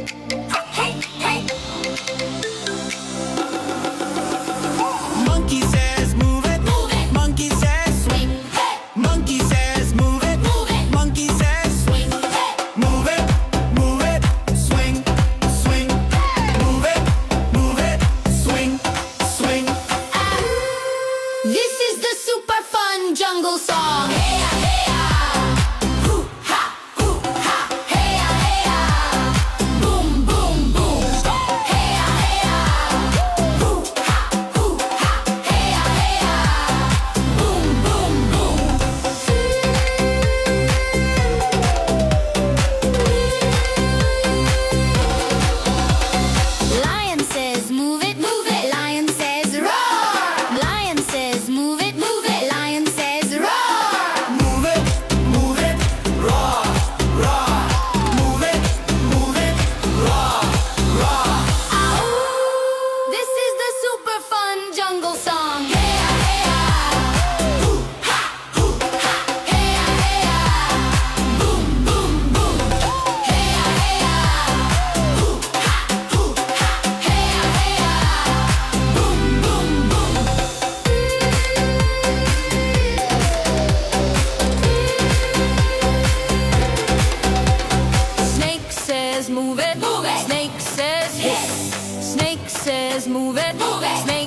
Hey, hey. Monkey says move it, Move it. monkey says Swing. Hey. monkey says move it, Move it. monkey says Swing. Hey. move it, swing, swing, move it, swing, swing. This is the super fun jungle song. Hey ya, hey ya. Hoo ha, hoo ha. Hey ya, hey ya. Boom, boom, boom. Hey ya, hey ya. Hoo ha, hoo ha. Hey ya, hey ya. Boom, boom, boom. Lion says move it, move it. Lion says roar. Lion says move it, move it. Lion says roar. Move it, raw, raw. Move it, raw, raw. Ow! This is the super fun jungle song. Hey ya, hey ya. Hoo ha, hoo ha. Hey ya, hey ya. Boom, boom, boom. Hey ya, hey ya. Hoo ha, hoo ha. Hey ya, hey ya. Boom, boom, boom. Snake says move it, move it. Snake says hiss. Snake says move it, move it. Snake